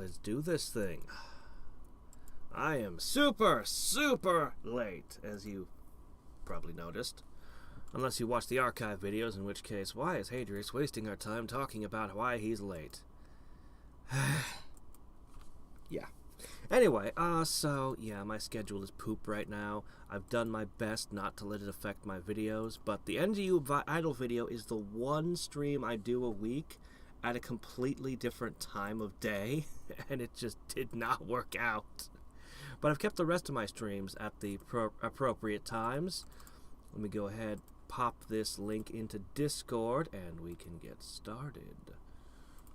let's do this thing. I am super late, as you probably noticed. Unless you watch the archive videos, in which case, why is Hadriex wasting our time talking about why he's late? Yeah. Anyway, yeah, my schedule is poop right now. I've done my best not to let it affect my videos, but the NGU Idle video is the one stream I do a week at a completely different time of day, and it just did not work out. But I've kept the rest of my streams at the appropriate times. Let me go ahead, pop this link into Discord, and we can get started.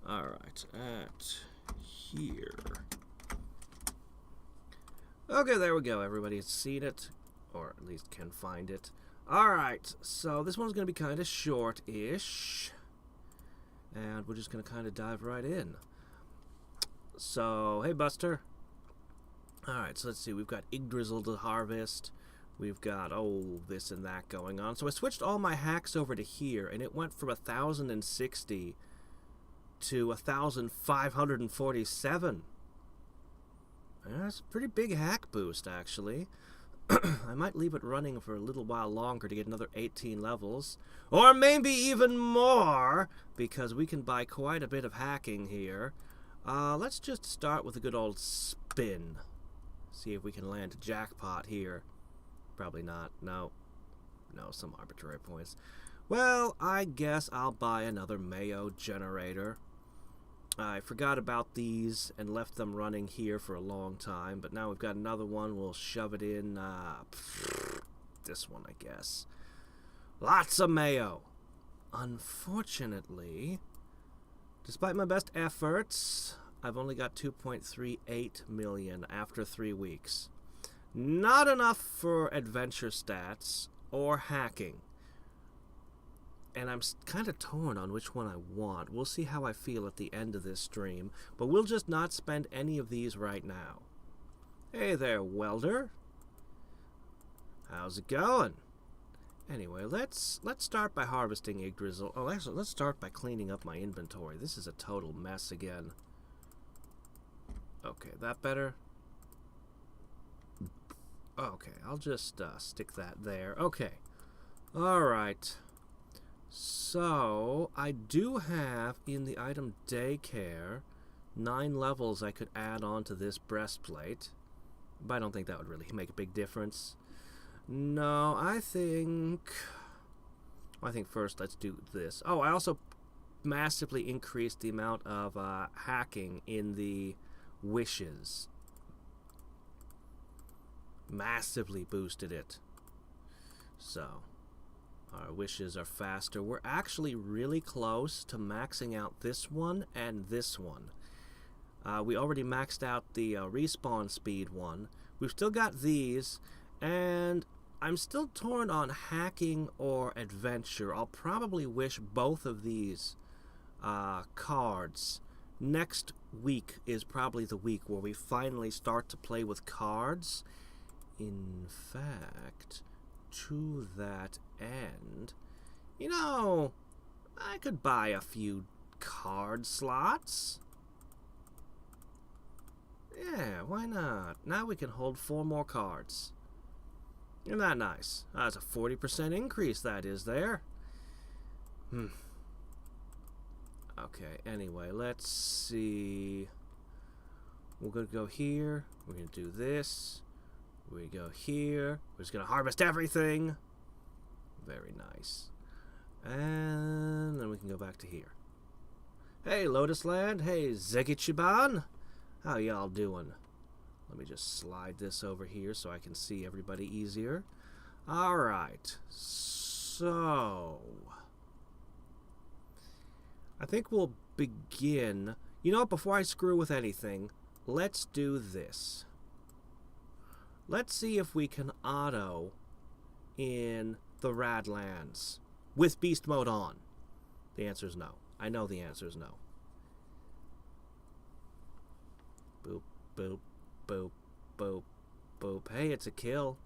Alright, at here. Okay, there we go. Everybody's seen it, or at least can find it. Alright, so this one's going to be kind of short-ish. And we're just going to kind of dive right in. So, hey Buster. Alright, so let's see. We've got Yggdrasil to harvest. We've got, this and that going on. So I switched all my hacks over to here, and it went from 1,060 to 1,547. That's a pretty big hack boost, actually. I might leave it running for a little while longer to get another 18 levels. Or maybe even more, because we can buy quite a bit of hacking here. Let's just start with a good old spin. See if we can land a jackpot here. Probably not. No, some arbitrary points. Well, I guess I'll buy another Mayo generator. I forgot about these and left them running here for a long time, but now we've got another one. We'll shove it in this one, I guess. Lots of Mayo. Unfortunately, despite my best efforts, I've only got 2.38 million after 3 weeks. Not enough for adventure stats or hacking. And I'm kind of torn on which one I want. We'll see how I feel at the end of this stream, but we'll just not spend any of these right now. Hey there, welder. How's it going? Anyway, let's start by harvesting Yggdrasil. Oh, actually, let's start by cleaning up my inventory. This is a total mess again. Okay, that better? Okay, I'll just stick that there. Okay. Alright. So, I do have in the item daycare 9 levels I could add on to this breastplate. But I don't think that would really make a big difference. No, I think first let's do this. Oh, I also massively increased the amount of hacking in the wishes. Massively boosted it. So, our wishes are faster. We're actually really close to maxing out this one and this one. We already maxed out the respawn speed one. We've still got these, and I'm still torn on hacking or adventure. I'll probably wish both of these cards. Next week is probably the week where we finally start to play with cards. In fact, to that end, you know, I could buy a few card slots. Yeah, why not? Now we can hold 4 more cards. Isn't that nice? That's a 40% increase, that is there. Okay, anyway, let's see. We're going to go here. We're going to do this. We go here. We're just going to harvest everything. Very nice. And then we can go back to here. Hey, Lotus Land. Hey, Zegichiban. How y'all doing? Let me just slide this over here so I can see everybody easier. Alright. So, I think we'll begin. You know what? Before I screw with anything, let's do this. Let's see if we can auto in the Radlands with beast mode on. The answer is no. I know the answer is no. Boop, boop, boop, boop, boop. Hey, it's a kill.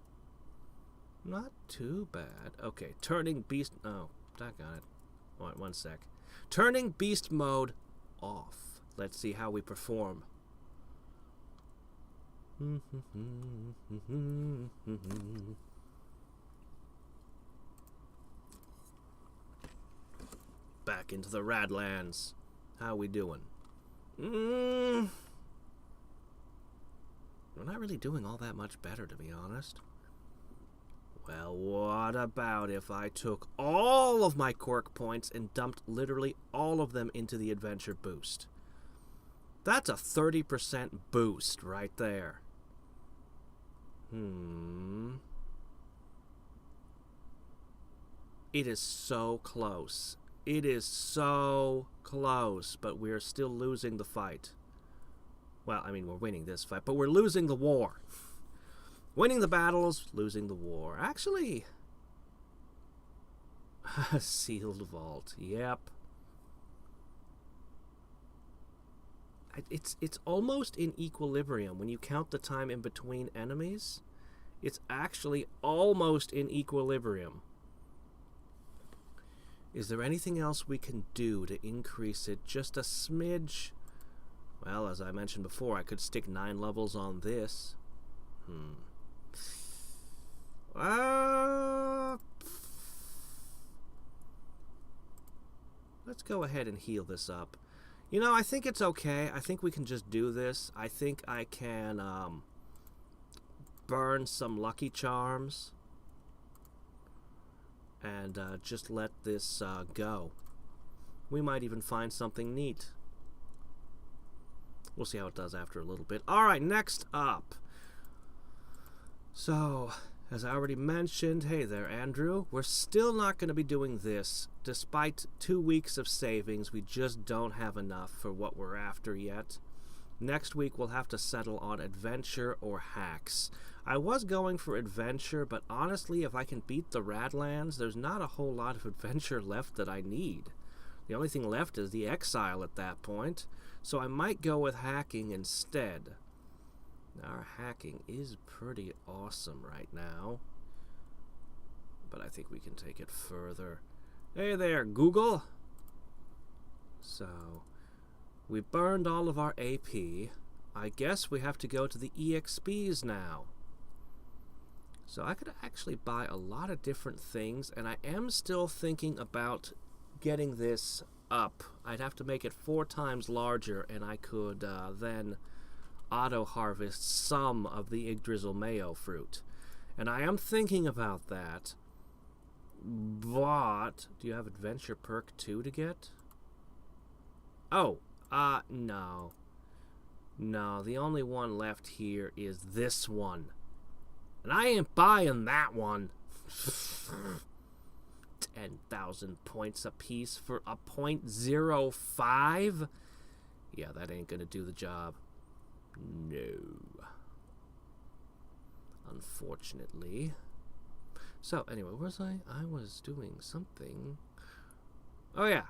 Not too bad. Okay, turning beast... Oh, doggone it. One sec. Turning beast mode off. Let's see how we perform. Back into the Radlands. How we doing? We're not really doing all that much better, to be honest. Well, what about if I took all of my quirk points and dumped literally all of them into the adventure boost? That's a 30% boost right there. It is so close. It is so close, but we're still losing the fight. Well, I mean, we're winning this fight, but we're losing the war. Winning the battles, losing the war. Actually, sealed vault. Yep. It's almost in equilibrium when you count the time in between enemies. It's actually almost in equilibrium. Is there anything else we can do to increase it just a smidge? Well, as I mentioned before, I could stick 9 levels on this. Let's go ahead and heal this up. You know, I think it's okay. I think we can just do this. I think I can burn some Lucky Charms and just let this go. We might even find something neat. We'll see how it does after a little bit. Alright, next up. So, as I already mentioned, hey there, Andrew, we're still not going to be doing this. Despite 2 weeks of savings, we just don't have enough for what we're after yet. Next week, we'll have to settle on adventure or hacks. I was going for adventure, but honestly, if I can beat the Radlands, there's not a whole lot of adventure left that I need. The only thing left is the exile at that point, so I might go with hacking instead. Our hacking is pretty awesome right now, but I think we can take it further. Hey there, Google! So, we burned all of our AP. I guess we have to go to the EXPs now. So I could actually buy a lot of different things, and I am still thinking about getting this up. I'd have to make it 4 times larger, and I could then auto-harvest some of the Yggdrasil Mayo fruit. And I am thinking about that, but do you have Adventure Perk 2 to get? Oh, no. No, the only one left here is this one. And I ain't buying that one. 10,000 points apiece for a 0.05? Yeah, that ain't gonna do the job. No. Unfortunately. So, anyway, where was I? I was doing something. Oh, yeah.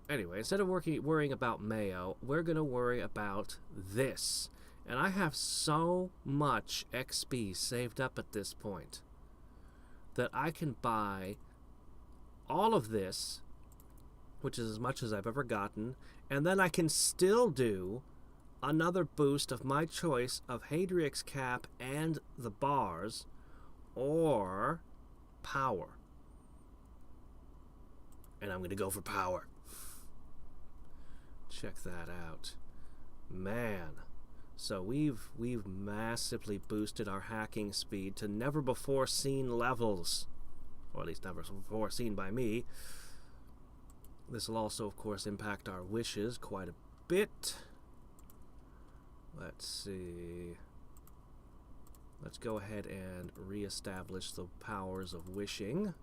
Anyway, instead of worrying about Mayo, we're gonna worry about this. And I have so much XP saved up at this point that I can buy all of this, which is as much as I've ever gotten, and then I can still do another boost of my choice of Hadriex cap and the bars, or power. And I'm going to go for power. Check that out. Man. So we've massively boosted our hacking speed to never before seen levels, or at least never before seen by me. This will also, of course, impact our wishes quite a bit. Let's see. Let's go ahead and reestablish the powers of wishing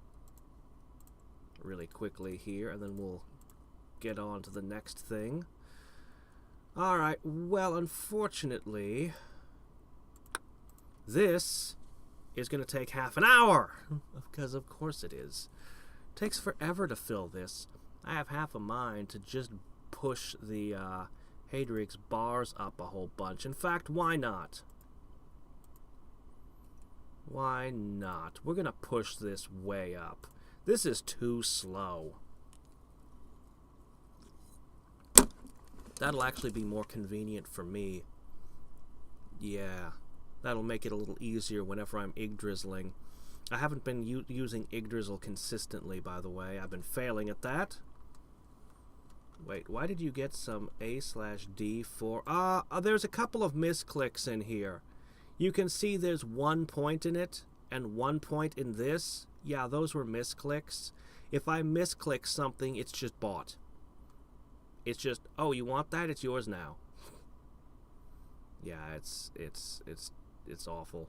really quickly here, and then we'll get on to the next thing. Alright, well, unfortunately, this is going to take half an hour, because of course it is. It takes forever to fill this. I have half a mind to just push the Hadriex bars up a whole bunch. In fact, why not? Why not? We're going to push this way up. This is too slow. That'll actually be more convenient for me Yeah, that'll make it a little easier whenever I'm Yggdrasiling. I haven't been using Yggdrasil consistently, by the way. I've been failing at that. Wait, why did you get some A/D for... there's a couple of misclicks in here. You can see there's 1 point in it, and 1 point in this. Yeah, those were misclicks. If I misclick something, it's just bought. It's just, oh, you want that? It's yours now. Yeah, it's awful.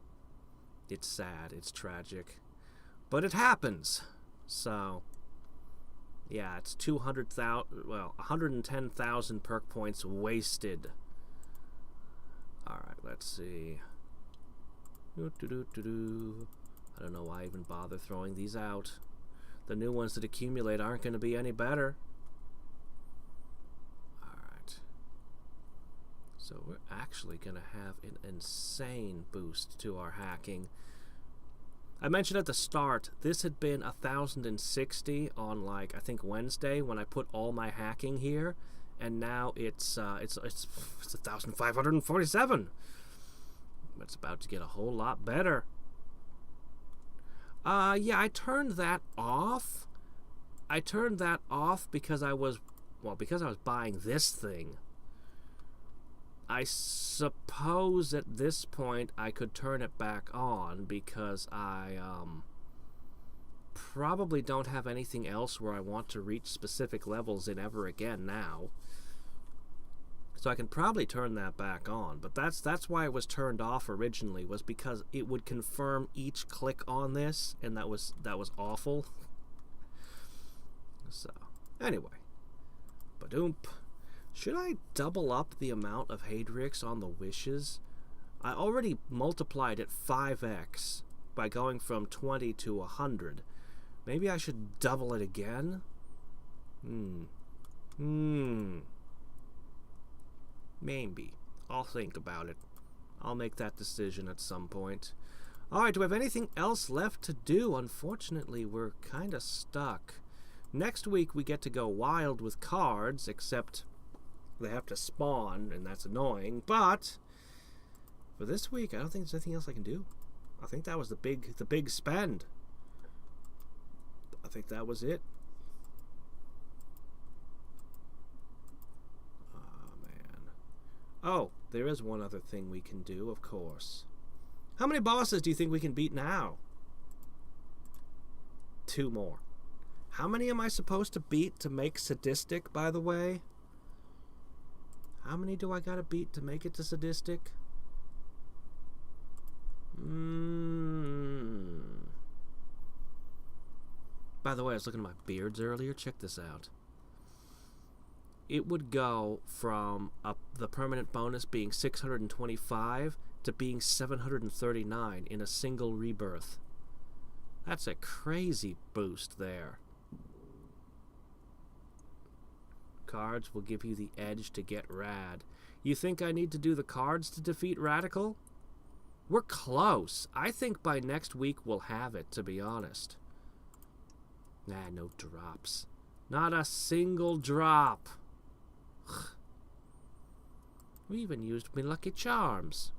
It's sad. It's tragic. But it happens. So, yeah, it's 110,000 perk points wasted. Alright, let's see. I don't know why I even bother throwing these out. The new ones that accumulate aren't going to be any better. Alright. So we're actually going to have an insane boost to our hacking. I mentioned at the start, this had been 1,060 on, like, I think Wednesday when I put all my hacking here, and now it's 1,547. It's about to get a whole lot better. Yeah, I turned that off. I turned that off because I was buying this thing. I suppose at this point I could turn it back on because I probably don't have anything else where I want to reach specific levels in ever again now. So I can probably turn that back on, but that's why it was turned off originally, was because it would confirm each click on this, and that was awful. So anyway, badoomp. Should I double up the amount of Hadriex on the wishes? I already multiplied it 5x by going from 20 to 100. Maybe I should double it again? Maybe. I'll think about it. I'll make that decision at some point. Alright, do we have anything else left to do? Unfortunately, we're kind of stuck. Next week we get to go wild with cards, except they have to spawn, and that's annoying. But for this week, I don't think there's anything else I can do. I think that was the big spend. I think that was it. Oh, there is one other thing we can do, of course. How many bosses do you think we can beat now? 2 more. How many am I supposed to beat to make sadistic, by the way? How many do I gotta beat to make it to sadistic? By the way, I was looking at my beards earlier. Check this out. It would go from the permanent bonus being 625 to being 739 in a single rebirth. That's a crazy boost there. Cards will give you the edge to get rad. You think I need to do the cards to defeat Radical? We're close. I think by next week we'll have it, to be honest. Nah, no drops. Not a single drop. We even used my Lucky Charms.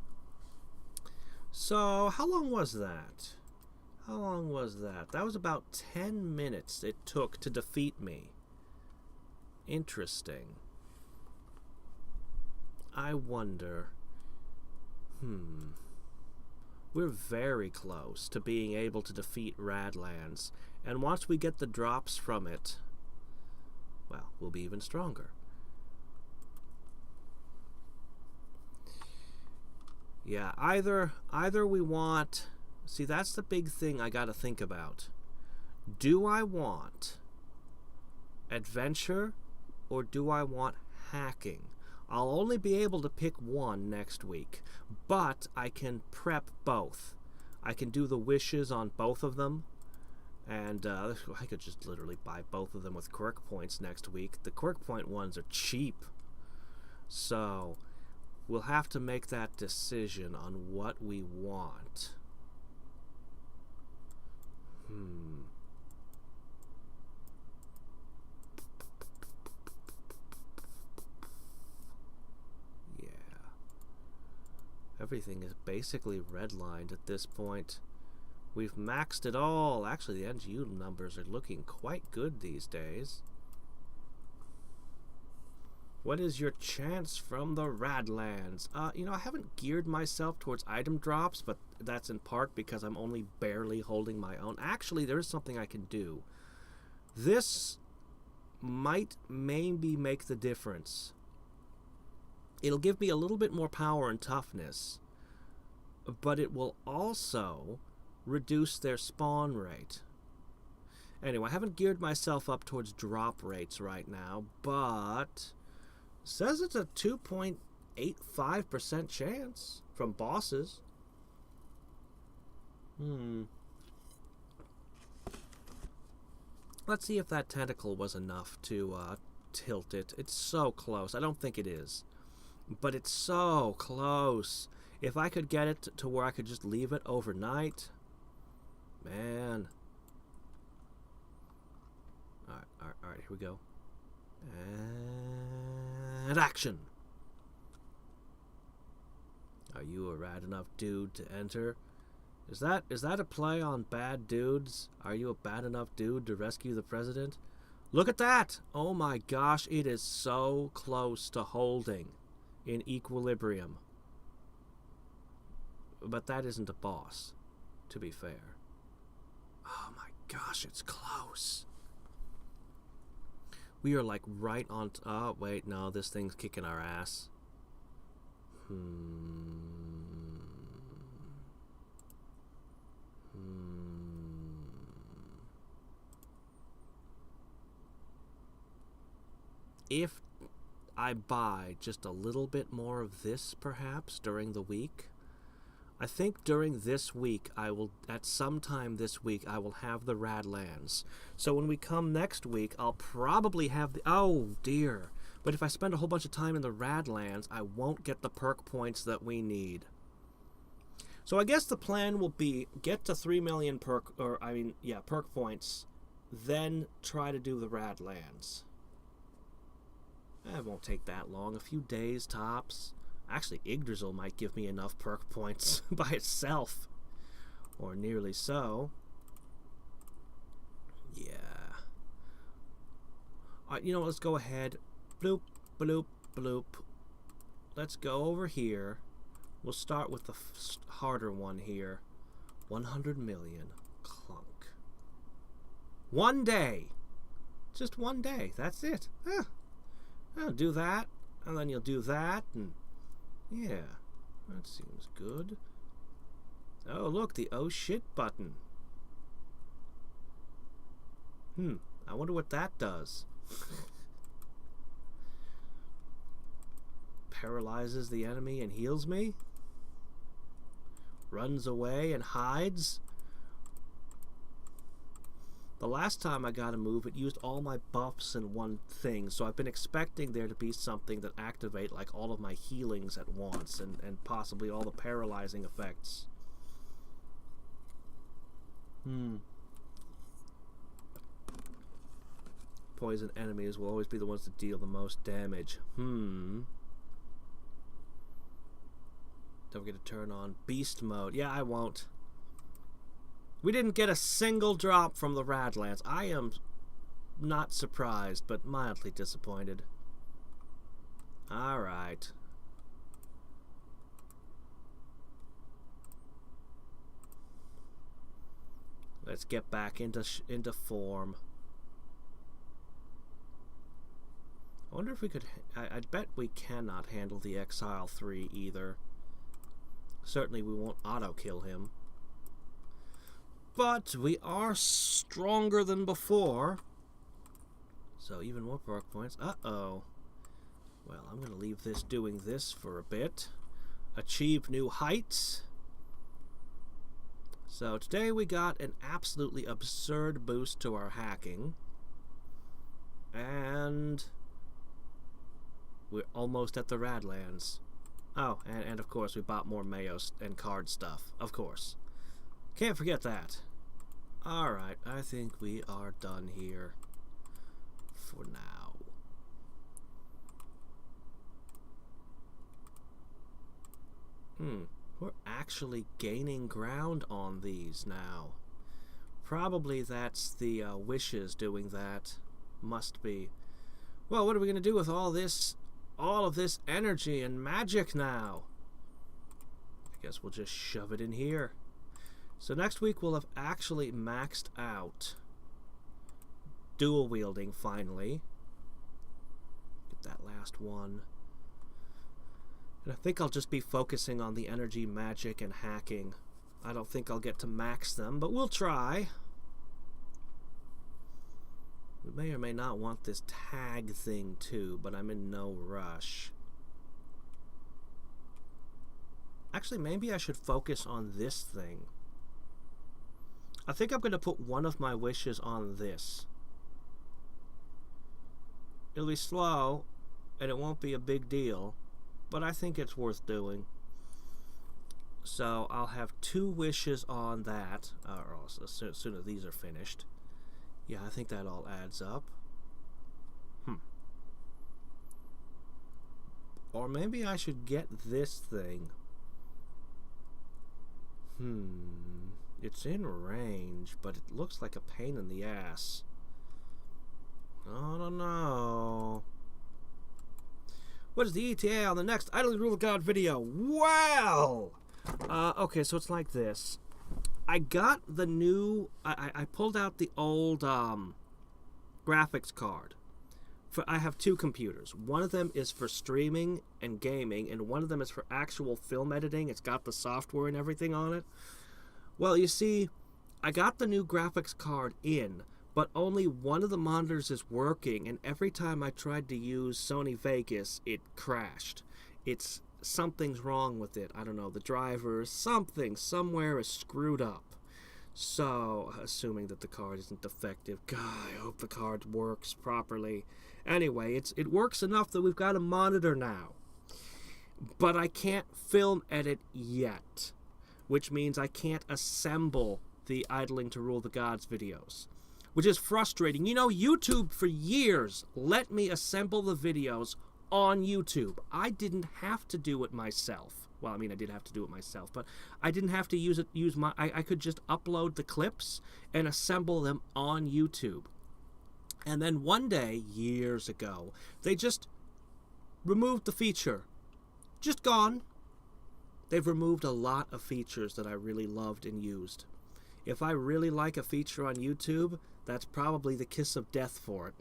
So, how long was that? How long was that? That was about 10 minutes it took to defeat me. Interesting. I wonder... We're very close to being able to defeat Radlands. And once we get the drops from it, well, we'll be even stronger. Yeah, either we want... See, that's the big thing I gotta think about. Do I want adventure or do I want hacking? I'll only be able to pick one next week, but I can prep both. I can do the wishes on both of them, and I could just literally buy both of them with quirk points next week. The quirk point ones are cheap, so we'll have to make that decision on what we want. Everything is basically redlined at this point. We've maxed it all. Actually, the NGU numbers are looking quite good these days. What is your chance from the Radlands? You know, I haven't geared myself towards item drops, but that's in part because I'm only barely holding my own. Actually, there is something I can do. This might maybe make the difference. It'll give me a little bit more power and toughness, but it will also reduce their spawn rate. Anyway, I haven't geared myself up towards drop rates right now, but it says it's a 2.85% chance from bosses. Let's see if that tentacle was enough to tilt it. It's so close. I don't think it is, but it's so close. If I could get it to where I could just leave it overnight, man. Alright, here we go. And action! Are you a rad enough dude to enter? Is that a play on bad dudes? Are you a bad enough dude to rescue the president? Look at that! Oh my gosh, it is so close to holding in equilibrium. But that isn't a boss, to be fair. Oh my gosh, it's close. We are like right on... oh, wait, no, this thing's kicking our ass. If I buy just a little bit more of this, perhaps, during the week... I think during this week, at some time this week, I will have the Radlands. So when we come next week, I'll probably have the... oh, dear. But if I spend a whole bunch of time in the Radlands, I won't get the perk points that we need. So I guess the plan will be get to 3 million perk points, then try to do the Radlands. It won't take that long. A few days, tops. Actually, Yggdrasil might give me enough perk points by itself. Or nearly so. Yeah. Alright, you know what? Let's go ahead. Bloop, bloop, bloop. Let's go over here. We'll start with the harder one here. 100 million. Clunk. 1 day. Just 1 day. That's it. I'll do that. And then you'll do that. And yeah, that seems good. Oh, look, the oh shit button. I wonder what that does. Paralyzes the enemy and heals me? Runs away and hides? The last time I got a move, it used all my buffs in one thing, so I've been expecting there to be something that activate like all of my healings at once, and possibly all the paralyzing effects. Poison enemies will always be the ones that deal the most damage. Don't forget to turn on beast mode. Yeah, I won't. We didn't get a single drop from the Radlands. I am not surprised, but mildly disappointed. Alright. Let's get back into form. I wonder if we could... I bet we cannot handle the Exile 3 either. Certainly we won't auto-kill him. But we are stronger than before. So even more perk points. Uh-oh. Well, I'm going to leave this doing this for a bit. Achieve new heights. So today we got an absolutely absurd boost to our hacking. And we're almost at the Radlands. Oh, and of course we bought more Mayo and card stuff. Of course. Can't forget that. Alright, I think we are done here for now. We're actually gaining ground on these now. Probably that's the wishes doing that. Must be. Well, what are we going to do with all of this energy and magic now? I guess we'll just shove it in here. So next week we'll have actually maxed out dual wielding finally. Get that last one. And I think I'll just be focusing on the energy, magic, and hacking. I don't think I'll get to max them, but we'll try. We may or may not want this tag thing too, but I'm in no rush. Actually, maybe I should focus on this thing. I think I'm going to put one of my wishes on this. It'll be slow, and it won't be a big deal, but I think it's worth doing. So I'll have 2 wishes on that, or as soon as these are finished. Yeah, I think that all adds up. Or maybe I should get this thing. It's in range, but it looks like a pain in the ass. I don't know. What is the ETA on the next Idle Rule of God video? Well! Okay, so it's like this. I got the new... I pulled out the old graphics card. I have 2 computers. One of them is for streaming and gaming, and one of them is for actual film editing. It's got the software and everything on it. Well, you see, I got the new graphics card in, but only one of the monitors is working, and every time I tried to use Sony Vegas, it crashed. Something's wrong with it. I don't know, the driver, somewhere is screwed up. So, assuming that the card isn't defective, God, I hope the card works properly. Anyway, it works enough that we've got a monitor now. But I can't film edit yet, which means I can't assemble the Idling to Rule the Gods videos, which is frustrating. You know, YouTube for years let me assemble the videos on YouTube. I didn't have to do it myself. Well, I mean, I did have to do it myself, but I didn't have to I could just upload the clips and assemble them on YouTube. And then one day, years ago, they just removed the feature. Just gone. They've removed a lot of features that I really loved and used. If I really like a feature on YouTube, that's probably the kiss of death for it.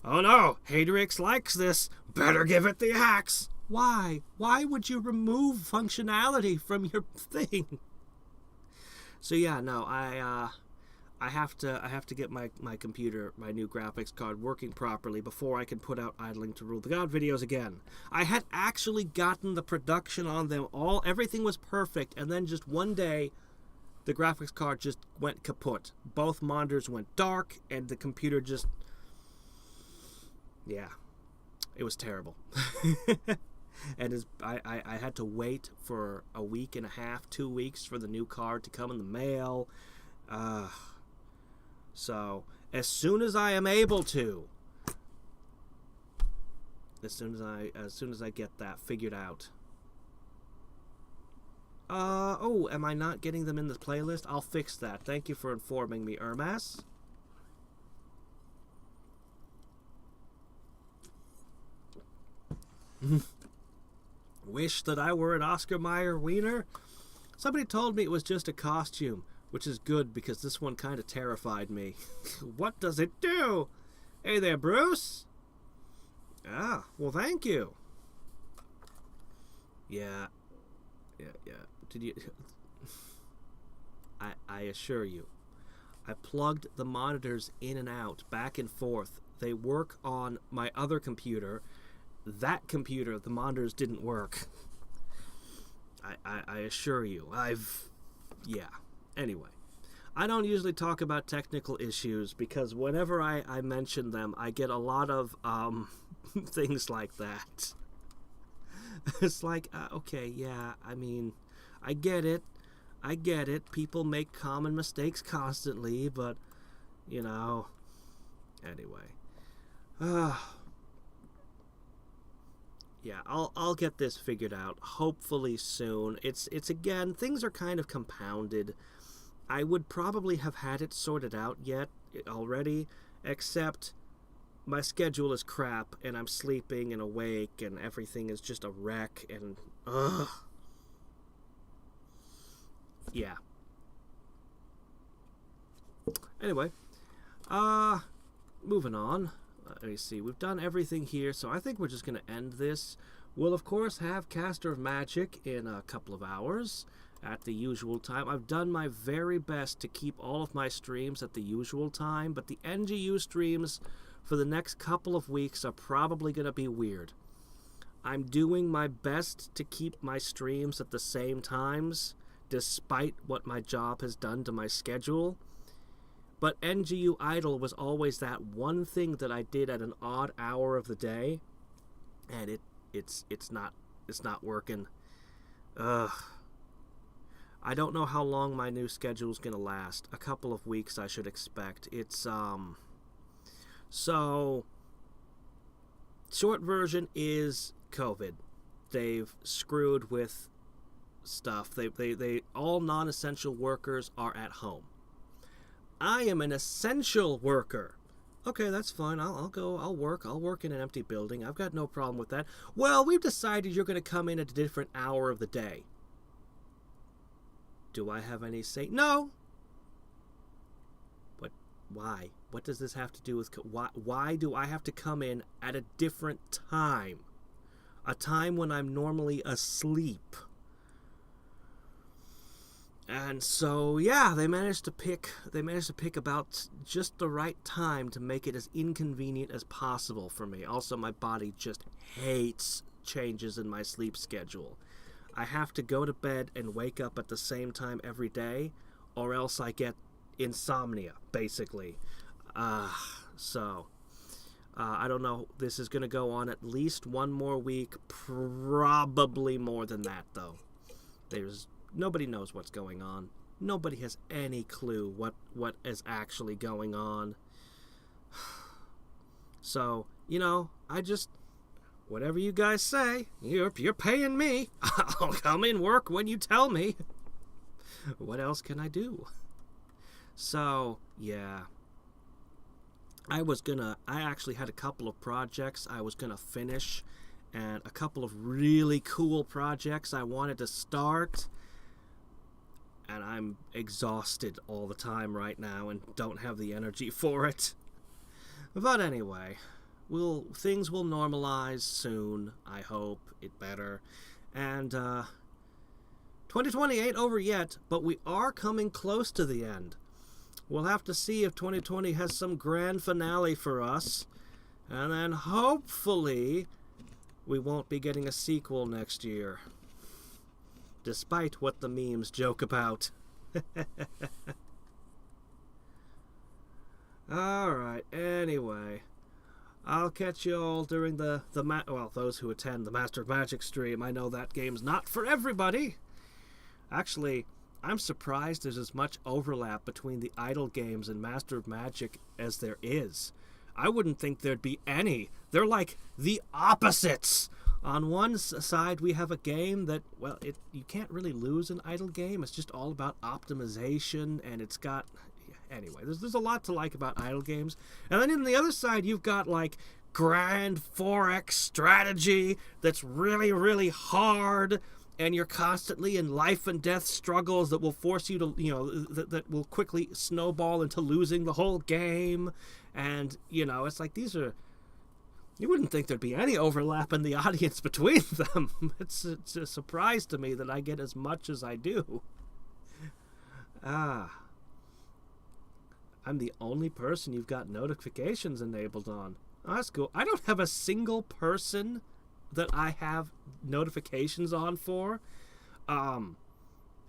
Oh no, Hadriex likes this. Better give it the axe. Why? Why would you remove functionality from your thing? So yeah, no, I have to get my computer, my new graphics card, working properly before I can put out Idling to Rule the God videos again. I had actually gotten the production on them all, everything was perfect, and then just one day, the graphics card just went kaput. Both monitors went dark, and the computer just... Yeah, it was terrible. And I had to wait for a week and a half, 2 weeks for the new card to come in the mail. So, as soon as I am able to, as soon as I get that figured out. Oh, am I not getting them in the playlist? I'll fix that. Thank you for informing me, Ermas. Wish that I were an Oscar Mayer wiener. Somebody told me it was just a costume, which is good because this one kind of terrified me. What does it do? Hey there, Bruce. Ah, well, thank you. Yeah. Did you... I assure you, I plugged the monitors in and out, back and forth. They work on my other computer. That computer, the monitors didn't work. I assure you. Yeah. Anyway. I don't usually talk about technical issues because whenever I mention them, I get a lot of things like that. It's like, okay, yeah, I mean, I get it. People make common mistakes constantly, but, you know, anyway. Yeah, I'll get this figured out hopefully soon. It's again, things are kind of compounded. I would probably have had it sorted out yet already, except my schedule is crap and I'm sleeping and awake and everything is just a wreck and ugh. Yeah. Anyway, moving on. Let me see. We've done everything here, so I think we're just going to end this. We'll, of course, have Caster of Magic in a couple of hours at the usual time. I've done my very best to keep all of my streams at the usual time, but the NGU streams for the next couple of weeks are probably going to be weird. I'm doing my best to keep my streams at the same times, despite what my job has done to my schedule. But NGU Idle was always that one thing that I did at an odd hour of the day, and it's not working. Ugh. I don't know how long my new schedule is gonna last. A couple of weeks, I should expect. It's so short version is COVID. They've screwed with stuff. They all non-essential workers are at home. I am an essential worker. Okay, that's fine. I'll go. I'll work in an empty building. I've got no problem with that. Well, we've decided you're going to come in at a different hour of the day. Do I have any say? No. But why? What does this have to do with... Why do I have to come in at a different time? A time when I'm normally asleep. And so, yeah, they managed to pick about just the right time to make it as inconvenient as possible for me. Also, my body just hates changes in my sleep schedule. I have to go to bed and wake up at the same time every day, or else I get insomnia, basically. So, I don't know. This is going to go on at least one more week, probably more than that, though. Nobody knows what's going on. Nobody has any clue what is actually going on. So, whatever you guys say, you're paying me. I'll come in work when you tell me. What else can I do? So, yeah. I actually had a couple of projects I was gonna finish, and a couple of really cool projects I wanted to start. And I'm exhausted all the time right now and don't have the energy for it. But anyway, things will normalize soon, I hope. It better. And 2020 ain't over yet, but we are coming close to the end. We'll have to see if 2020 has some grand finale for us. And then hopefully we won't be getting a sequel next year. Despite what the memes joke about. Alright, anyway. I'll catch you all during those who attend the Master of Magic stream. I know that game's not for everybody. Actually, I'm surprised there's as much overlap between the Idle games and Master of Magic as there is. I wouldn't think there'd be any. They're like the opposites. On one side, we have a game that, you can't really lose an Idle game. It's just all about optimization, and it's got... Anyway, there's a lot to like about Idle games. And then on the other side, you've got, grand 4X strategy that's really, really hard, and you're constantly in life and death struggles that will force you to, that will quickly snowball into losing the whole game. And, it's like these are... You wouldn't think there'd be any overlap in the audience between them. It's a surprise to me that I get as much as I do. I'm the only person you've got notifications enabled on. Oh, that's cool. I don't have a single person that I have notifications on for.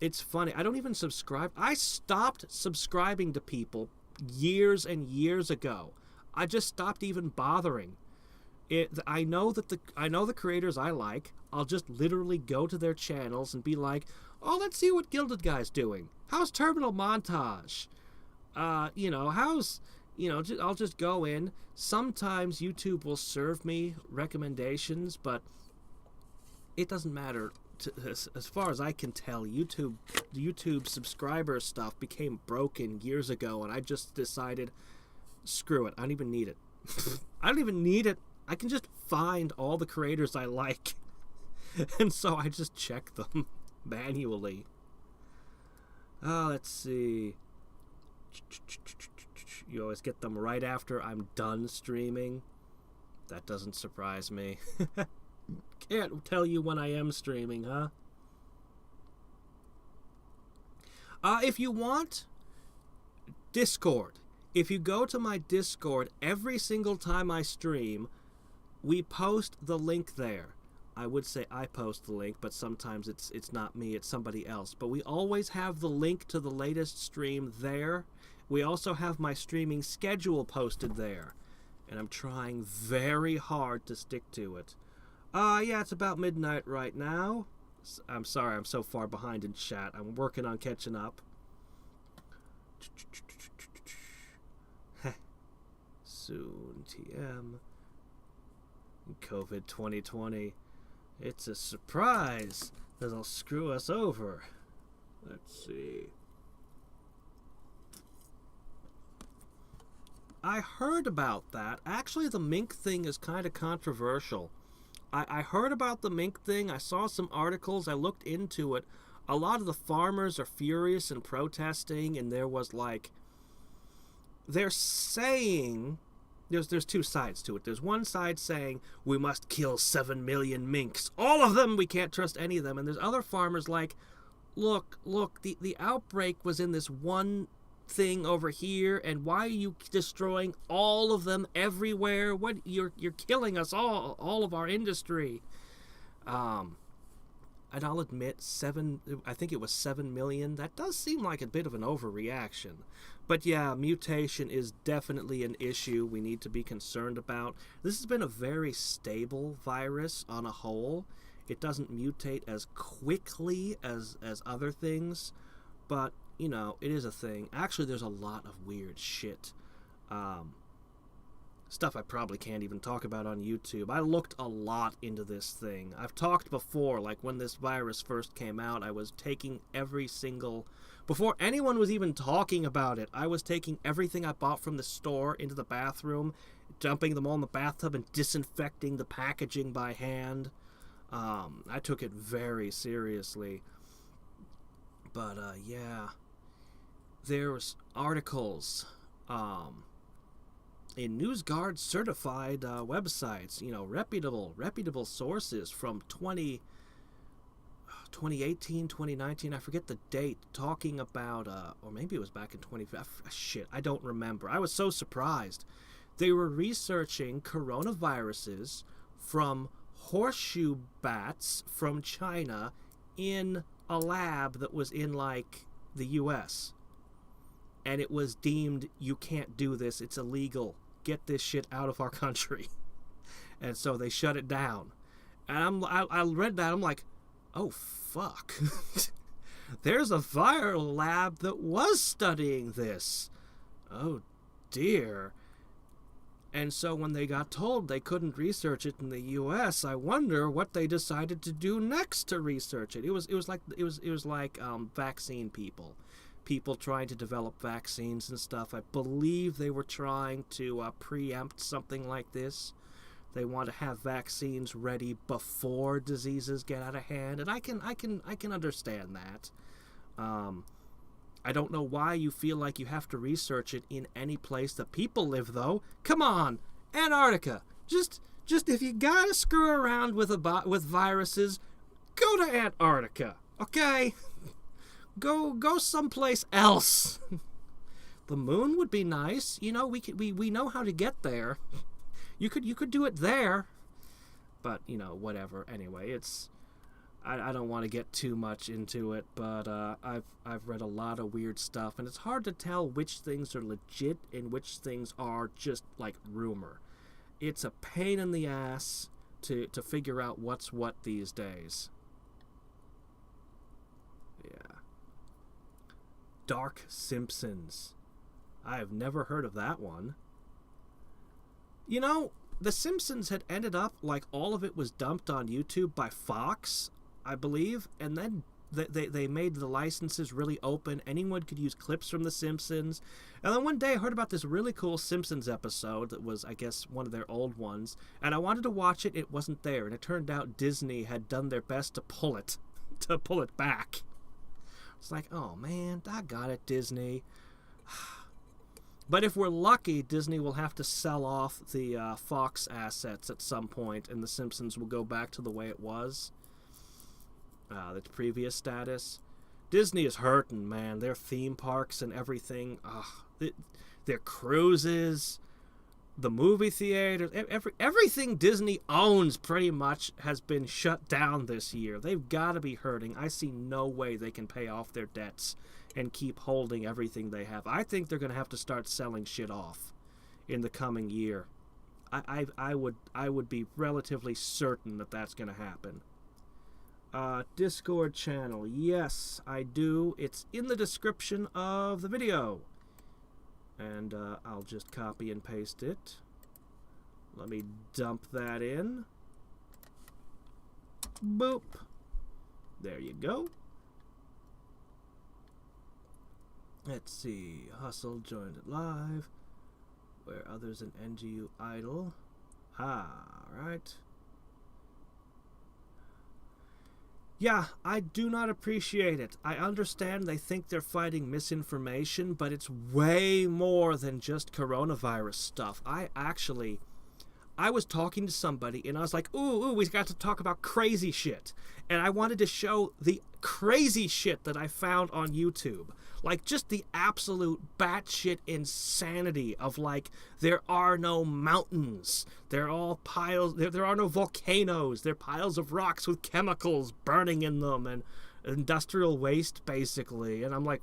It's funny. I don't even subscribe. I stopped subscribing to people years and years ago. I just stopped even bothering. I know the creators I like. I'll just literally go to their channels and be like, oh, let's see what Gilded Guy's doing. How's Terminal Montage? I'll just go in. Sometimes YouTube will serve me recommendations, but it doesn't matter. As far as I can tell, YouTube subscriber stuff became broken years ago, and I just decided, screw it. I don't even need it. I don't even need it. I can just find all the creators I like. And so I just check them manually. Let's see. You always get them right after I'm done streaming. That doesn't surprise me. Can't tell you when I am streaming, huh? If you want, Discord. If you go to my Discord, every single time I stream, we post the link there. I would say I post the link, but sometimes it's not me, it's somebody else. But we always have the link to the latest stream there. We also have my streaming schedule posted there. And I'm trying very hard to stick to it. Yeah, it's about midnight right now. I'm sorry, I'm so far behind in chat. I'm working on catching up. Soon, TM. COVID 2020. It's a surprise that'll screw us over. Let's see. I heard about that. Actually, the mink thing is kind of controversial. I heard about the mink thing. I saw some articles. I looked into it. A lot of the farmers are furious and protesting, and there was like... They're saying... There's two sides to it. There's one side saying, we must kill 7 million minks. All of them! We can't trust any of them. And there's other farmers like, look, the outbreak was in this one thing over here, and why are you destroying all of them everywhere? What, you're killing us all of our industry. And I'll admit, I think it was 7 million. That does seem like a bit of an overreaction. But yeah, mutation is definitely an issue we need to be concerned about. This has been a very stable virus on a whole. It doesn't mutate as quickly as other things, but you know, it is a thing. Actually, there's a lot of weird shit. Stuff I probably can't even talk about on YouTube. I looked a lot into this thing. I've talked before, like when this virus first came out, I was taking every single... Before anyone was even talking about it, I was taking everything I bought from the store into the bathroom, dumping them all in the bathtub and disinfecting the packaging by hand. I took it very seriously. But, yeah... There's articles in NewsGuard certified websites, you know, reputable sources from 2018, 2019, I forget the date, talking about, or maybe it was back in 2015, shit, I don't remember. I was so surprised. They were researching coronaviruses from horseshoe bats from China in a lab that was in, like, the U.S., and it was deemed, you can't do this, it's illegal, get this shit out of our country. And so they shut it down. And I read that, I'm like, oh fuck. There's a viral lab that was studying this. Oh dear. And so when they got told they couldn't research it in the U.S., I wonder what they decided to do next to research it. It was like vaccine people. People trying to develop vaccines and stuff. I believe they were trying to preempt something like this. They want to have vaccines ready before diseases get out of hand, and I can understand that. I don't know why you feel like you have to research it in any place that people live, though. Come on, Antarctica. Just if you gotta screw around with viruses, go to Antarctica, okay? Go someplace else. The moon would be nice. You know, we know how to get there. You could do it there. But, you know, whatever. Anyway, it's I don't want to get too much into it, but I've read a lot of weird stuff, and it's hard to tell which things are legit and which things are just like rumor. It's a pain in the ass to figure out what's what these days. Yeah. Dark Simpsons. I have never heard of that one. You know, The Simpsons had ended up, like, all of it was dumped on YouTube by Fox, I believe, and then they made the licenses really open. Anyone could use clips from The Simpsons. And then one day I heard about this really cool Simpsons episode that was, I guess, one of their old ones, and I wanted to watch it. It wasn't there, and it turned out Disney had done their best to pull it back. It's like, oh man, I got it, Disney. But if we're lucky, Disney will have to sell off the Fox assets at some point, and The Simpsons will go back to the way it was. Its previous status. Disney is hurting, man. Their theme parks and everything. Their cruises, the movie theaters, everything Disney owns pretty much has been shut down this year. They've got to be hurting. I see no way they can pay off their debts and keep holding everything they have. I think they're going to have to start selling shit off in the coming year. I would be relatively certain that that's going to happen. Discord channel. Yes, I do. It's in the description of the video. And I'll just copy and paste it. Let me dump that in. Boop. There you go. Let's see. Hustle joined it live. Where others in NGU Idle. Right. Yeah, I do not appreciate it. I understand they think they're fighting misinformation, but it's way more than just coronavirus stuff. I was talking to somebody, and I was like, ooh, we got to talk about crazy shit. And I wanted to show the crazy shit that I found on YouTube. Like, just the absolute batshit insanity of, like, there are no mountains. They're all piles. There are no volcanoes. They're piles of rocks with chemicals burning in them and industrial waste, basically. And I'm like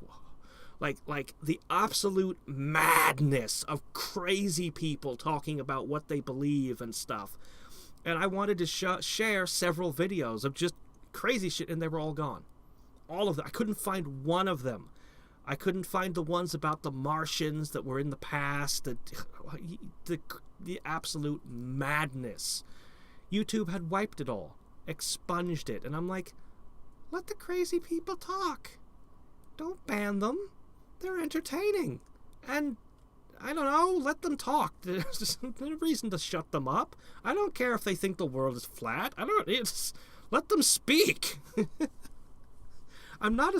the absolute madness of crazy people talking about what they believe and stuff. And I wanted to share several videos of just crazy shit, and they were all gone. All of them. I couldn't find one of them. I couldn't find the ones about the Martians that were in the past. The absolute madness. YouTube had wiped it all, expunged it, and I'm like, let the crazy people talk. Don't ban them. They're entertaining. And, I don't know, let them talk. There's no reason to shut them up. I don't care if they think the world is flat. Let them speak. I'm not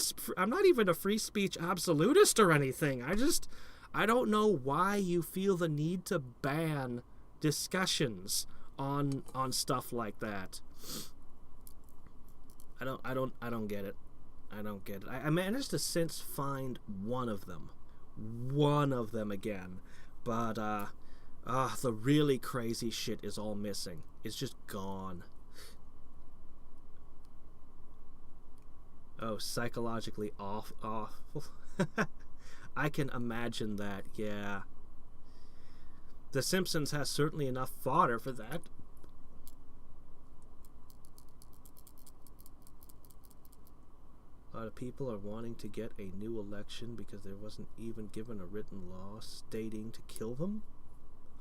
even a free speech absolutist or anything. I don't know why you feel the need to ban discussions on stuff like that. I don't get it. I don't get it. I managed to since find one of them again, but the really crazy shit is all missing. It's just gone. Oh, psychologically awful. I can imagine that, yeah. The Simpsons has certainly enough fodder for that. A lot of people are wanting to get a new election because there wasn't even given a written law stating to kill them?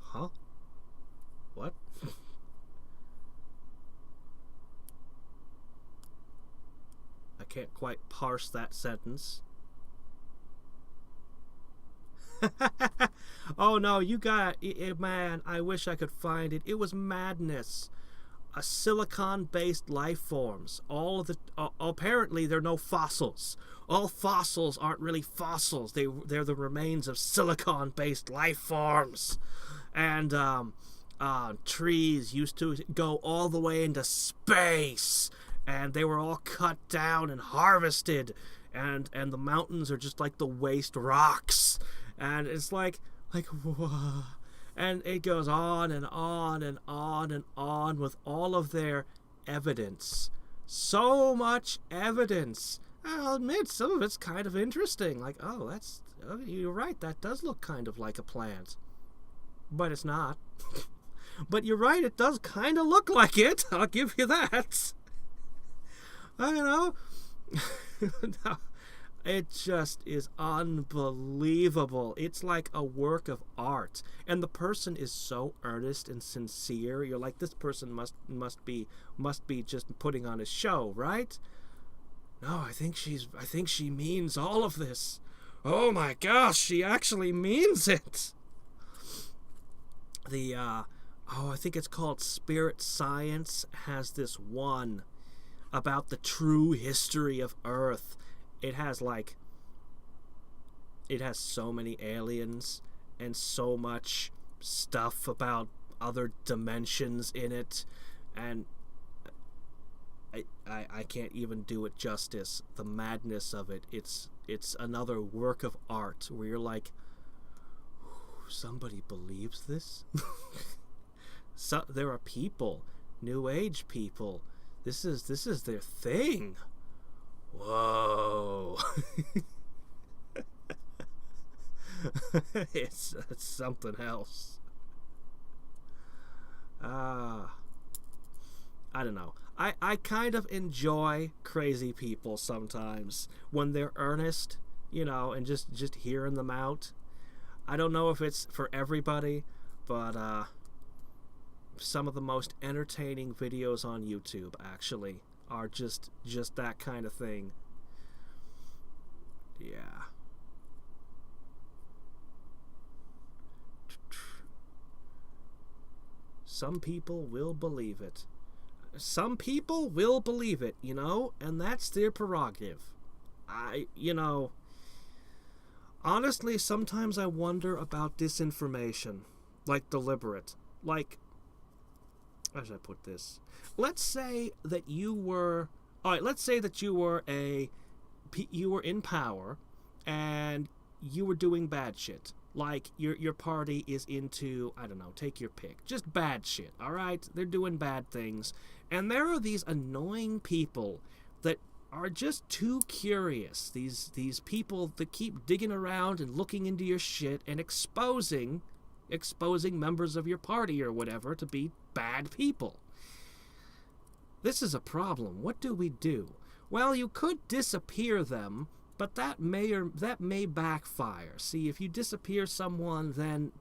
Huh? What? I can't quite parse that sentence. Oh no, you got it, man. I wish I could find it. It was madness. Silicon-based life forms. All of the apparently there are no fossils. All fossils aren't really fossils. They're the remains of silicon-based life forms. And trees used to go all the way into space, and they were all cut down and harvested, and the mountains are just like the waste rocks, and it's like whoa. And it goes on and on and on and on with all of their evidence. So much evidence. I'll admit, some of it's kind of interesting. Like, you're right, that does look kind of like a plant. But it's not. But you're right, it does kind of look like it. I'll give you that. I don't know. It just is unbelievable. It's like a work of art, and the person is so earnest and sincere. You're like, this person must be just putting on a show, right? No, I think she means all of this. Oh my gosh, she actually means it. I think it's called Spirit Science, has this one about the true history of Earth. It has so many aliens and so much stuff about other dimensions in it, and I can't even do it justice. The madness of it. It's another work of art where you're like, somebody believes this? So there are people, New Age people. This is their thing. Whoa. It's something else. I don't know. I kind of enjoy crazy people sometimes when they're earnest, and just hearing them out. I don't know if it's for everybody, but some of the most entertaining videos on YouTube actually are just that kind of thing. Yeah. Some people will believe it. Some people will believe it, and that's their prerogative. Honestly, sometimes I wonder about disinformation, like deliberate. Like, how should I put this? Let's say that you were in power and you were doing bad shit. Like your party is into, I don't know, take your pick, just bad shit, all right? They're doing bad things. And there are these annoying people that are just too curious. These people that keep digging around and looking into your shit and exposing members of your party or whatever to be bad people. This is a problem. What do we do? Well, you could disappear them, but that may backfire. See, if you disappear someone, then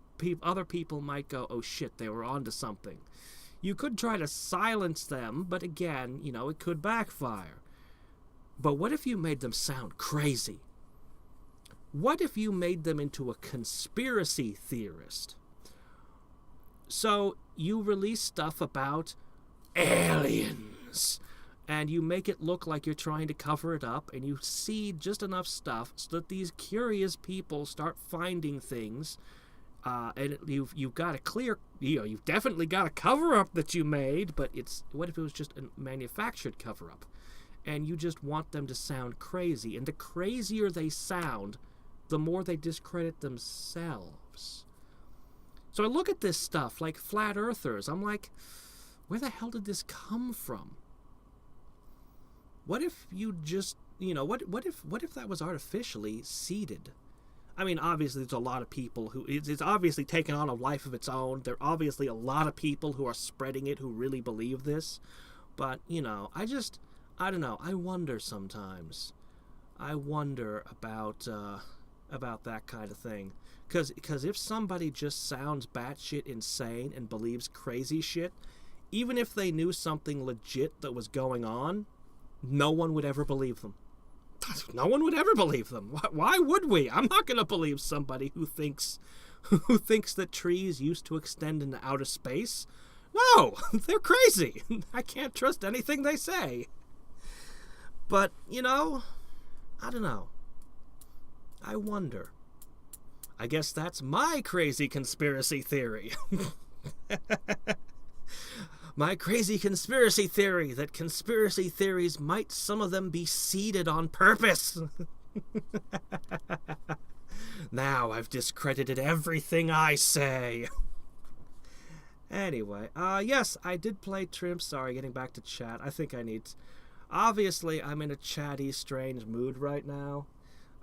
other people might go, oh shit, they were onto something. You could try to silence them, but again, it could backfire. But what if you made them sound crazy? What if you made them into a conspiracy theorist? So you release stuff about aliens, and you make it look like you're trying to cover it up, and you seed just enough stuff so that these curious people start finding things, and you've got a clear, you've definitely got a cover-up that you made, but what if it was just a manufactured cover-up? And you just want them to sound crazy, and the crazier they sound, the more they discredit themselves. So I look at this stuff, like flat earthers, I'm like, where the hell did this come from? What if you just, what if that was artificially seeded? I mean, obviously there's a lot of people who, it's obviously taken on a life of its own. There are obviously a lot of people who are spreading it who really believe this. But, I don't know. I wonder sometimes. I wonder about that kind of thing. Because if somebody just sounds batshit insane and believes crazy shit, even if they knew something legit that was going on, no one would ever believe them. No one would ever believe them. Why would we? I'm not going to believe somebody who thinks that trees used to extend into outer space. No, they're crazy. I can't trust anything they say. But, I don't know. I wonder. I guess that's my crazy conspiracy theory. My crazy conspiracy theory that conspiracy theories might, some of them, be seeded on purpose. Now I've discredited everything I say. Anyway, yes, I did play Trimp. Sorry, getting back to chat. I think I need... Obviously, I'm in a chatty, strange mood right now.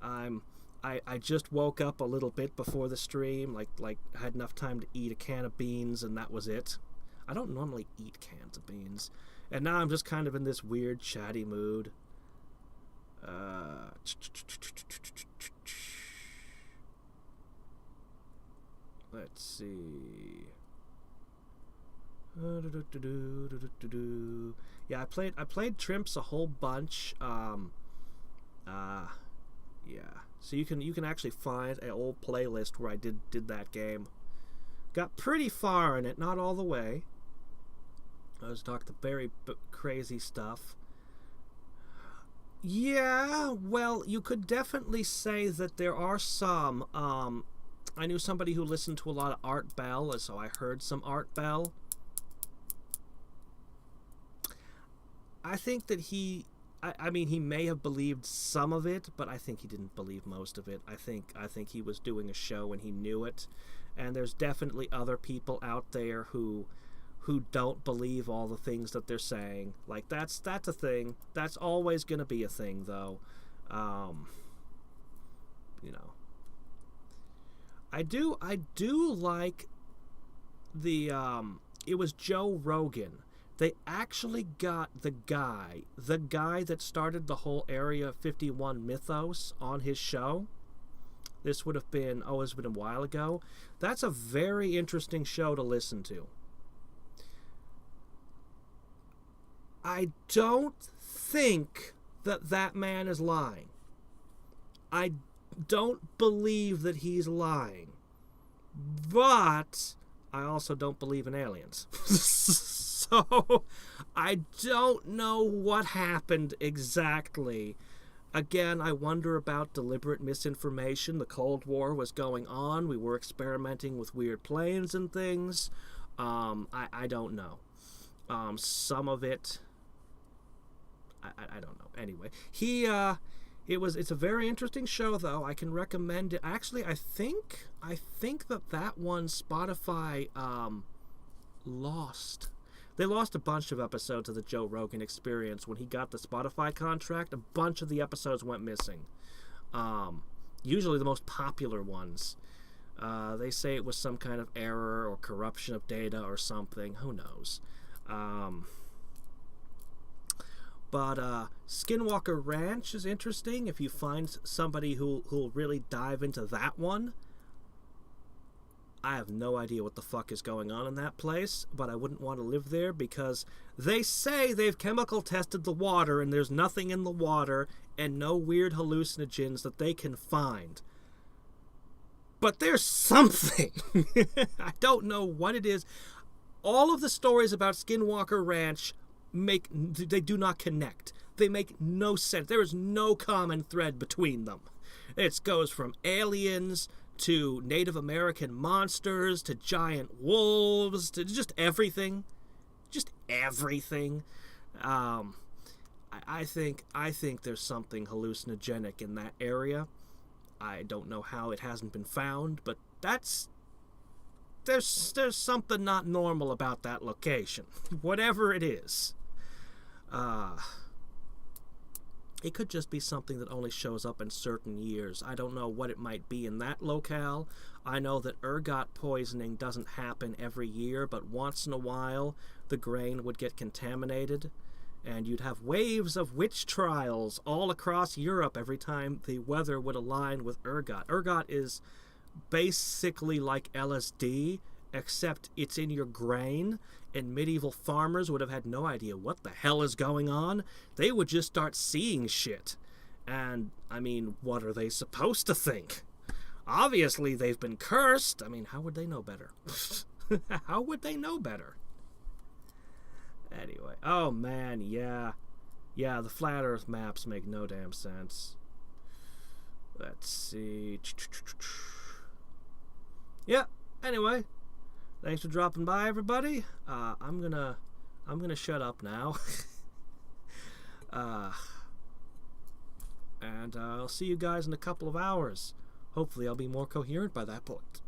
I just woke up a little bit before the stream, like had enough time to eat a can of beans, and that was it. I don't normally eat cans of beans. And now I'm just kind of in this weird, chatty mood. Let's see. Yeah, I played Trimps a whole bunch. Yeah. So you can actually find an old playlist where I did that game. Got pretty far in it, not all the way. I was talking the very crazy stuff. Yeah, well, you could definitely say that there are some. I knew somebody who listened to a lot of Art Bell, so I heard some Art Bell. I think that he may have believed some of it, but I think he didn't believe most of it. I think he was doing a show and he knew it. And there's definitely other people out there who don't believe all the things that they're saying. Like, that's a thing. That's always going to be a thing, though. You know. I do like the it was Joe Rogan. They actually got the guy that started the whole Area 51 mythos on his show. This would have been, it's been a while ago. That's a very interesting show to listen to. I don't think that man is lying. I don't believe that he's lying. But I also don't believe in aliens. So I don't know what happened exactly. Again, I wonder about deliberate misinformation. The Cold War was going on. We were experimenting with weird planes and things. I don't know. Some of it, I don't know. Anyway, it's a very interesting show, though. I can recommend it. Actually, I think that one Spotify lost. They lost a bunch of episodes of the Joe Rogan Experience when he got the Spotify contract. A bunch of the episodes went missing. Usually the most popular ones. They say it was some kind of error or corruption of data or something. Who knows? But Skinwalker Ranch is interesting. If you find somebody who'll really dive into that one. I have no idea what the fuck is going on in that place, but I wouldn't want to live there because they say they've chemical tested the water and there's nothing in the water and no weird hallucinogens that they can find. But there's something. I don't know what it is. All of the stories about Skinwalker Ranch they do not connect. They make no sense. There is no common thread between them. It goes from aliens to Native American monsters, to giant wolves, to just everything. Just everything. I think there's something hallucinogenic in that area. I don't know how it hasn't been found, but there's something not normal about that location. Whatever it is. It could just be something that only shows up in certain years. I don't know what it might be in that locale. I know that ergot poisoning doesn't happen every year, but once in a while the grain would get contaminated, and you'd have waves of witch trials all across Europe every time the weather would align with ergot. Ergot is basically like LSD, except it's in your grain, and medieval farmers would have had no idea what the hell is going on. They would just start seeing shit. And, I mean, what are they supposed to think? Obviously, they've been cursed. I mean, how would they know better? How would they know better? Anyway, oh man, yeah. Yeah, the flat earth maps make no damn sense. Let's see. Yeah, anyway. Thanks for dropping by, everybody. I'm gonna shut up now. And I'll see you guys in a couple of hours. Hopefully I'll be more coherent by that point.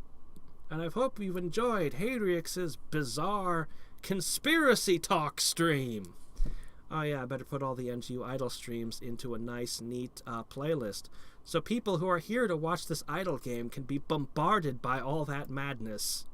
And I hope you've enjoyed Hadriex's bizarre conspiracy talk stream. Oh yeah, I better put all the NGU Idle streams into a nice, neat playlist. So people who are here to watch this Idle game can be bombarded by all that madness.